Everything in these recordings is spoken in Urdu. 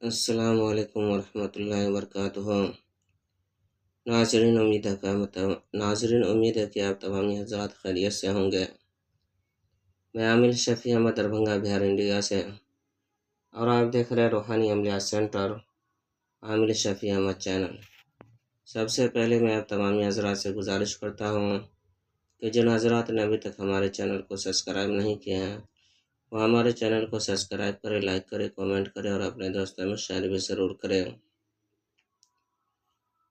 السلام علیکم ورحمۃ اللہ وبرکاتہ۔ ناظرین، امید ہے کہ آپ تمامی حضرات خیریت سے ہوں گے۔ میں عامل شفیع احمد دربھنگہ بہار انڈیا سے، اور آپ دیکھ رہے روحانی عملیات سینٹر عامل شفیع احمد چینل۔ سب سے پہلے میں آپ تمامی حضرات سے گزارش کرتا ہوں کہ جن حضرات نے ابھی تک ہمارے چینل کو سبسکرائب نہیں کیے ہیں وہ ہمارے چینل کو سبسکرائب کرے، لائک کرے، کامنٹ کرے اور اپنے دوستوں میں شیئر بھی ضرور کریں۔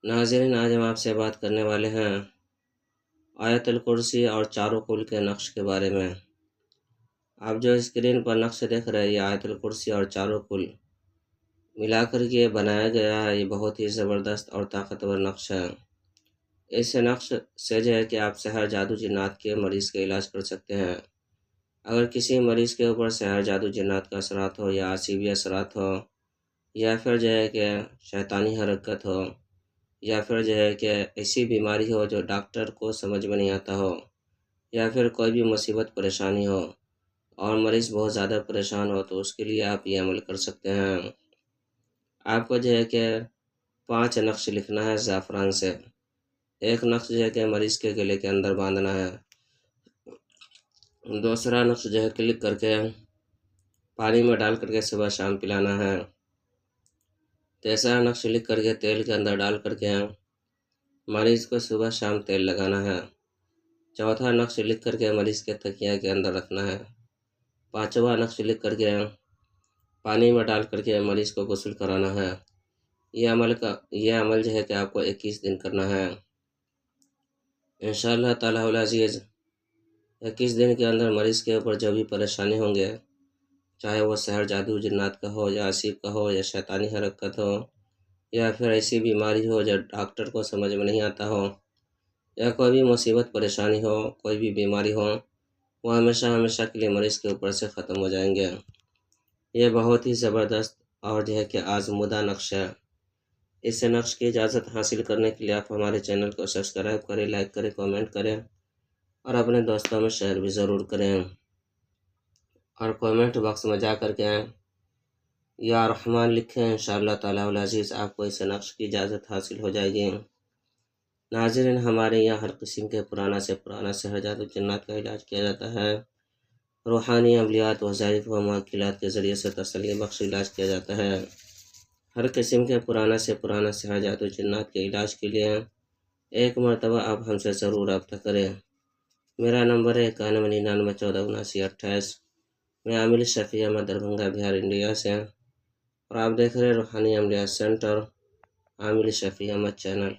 ناظرین، آج ہم آپ سے بات کرنے والے ہیں آیت الکرسی اور چاروں کل کے نقش کے بارے میں۔ آپ جو اسکرین پر نقش دیکھ رہے ہیں یہ آیت الکرسی اور چاروں کل ملا کر کے بنایا گیا ہے۔ یہ بہت ہی زبردست اور طاقتور نقش ہے۔ اس نقش سے جو ہے کہ آپ سحر جادو جنات کے مریض کا علاج کر سکتے ہیں۔ اگر کسی مریض کے اوپر سحر جادو جنات کا اثرات ہو یا عصیبی اثرات ہو، یا پھر جو ہے کہ شیطانی حرکت ہو، یا پھر جو ہے کہ ایسی بیماری ہو جو ڈاکٹر کو سمجھ میں نہیں آتا ہو، یا پھر کوئی بھی مصیبت پریشانی ہو اور مریض بہت زیادہ پریشان ہو، تو اس کے لیے آپ یہ عمل کر سکتے ہیں۔ آپ کو جو ہے کہ 5 نقش لکھنا ہے زعفران سے۔ ایک نقش جو ہے کہ مریض کے گلے کے اندر باندھنا ہے۔ دوسرا نقش جو ہے کلک کر کے پانی میں ڈال کر کے صبح شام پلانا ہے۔ تیسرا نقش لکھ کر کے تیل کے اندر ڈال کر کے مریض کو صبح شام تیل لگانا ہے۔ چوتھا نقش لکھ کر کے مریض کے تکیہ کے اندر رکھنا ہے۔ پانچواں نقش لکھ کر کے پانی میں ڈال کر کے مریض کو غسل کرانا ہے۔ یہ عمل جو ہے کہ آپ کو 21 دن کرنا ہے۔ انشاءاللہ تعالی العزیز 21 دن کے اندر مریض کے اوپر جو بھی پریشانی ہوں گے، چاہے وہ سحر جادو جنات کا ہو یا عصیب کا ہو یا شیطانی حرکت ہو، یا پھر ایسی بیماری ہو جو ڈاکٹر کو سمجھ میں نہیں آتا ہو، یا کوئی بھی مصیبت پریشانی ہو، کوئی بھی بیماری ہو، وہ ہمیشہ کے لیے مریض کے اوپر سے ختم ہو جائیں گے۔ یہ بہت ہی زبردست اور جو ہے کہ آزمودہ نقش ہے۔ اس نقش کی اجازت حاصل کرنے کے لیے آپ ہمارے چینل کو سبسکرائب کریں، لائک کریں، کامنٹ کریں اور اپنے دوستوں میں شیئر بھی ضرور کریں، اور کامنٹ باکس میں جا کر کے یا رحمان لکھیں۔ انشاءاللہ تعالی العزیز آپ کو اس نقش کی اجازت حاصل ہو جائے گی۔ ناظرین، ہمارے یہاں ہر قسم کے پرانا سے پرانا سحر جادو جنات کا علاج کیا جاتا ہے۔ روحانی عملیات، وظائف و معقولات کے ذریعے سے تسلی بخش علاج کیا جاتا ہے۔ ہر قسم کے پرانا سے پرانا سحر جادو جنات کے علاج کے لیے ایک مرتبہ آپ ہم سے ضرور رابطہ کریں۔ میرا نمبر ہے 9199147928۔ میں عامل شفیع احمد دربھنگہ بہار انڈیا سے، اور آپ دیکھ رہے روحانی عملیات سینٹر عامل شفیع احمد چینل۔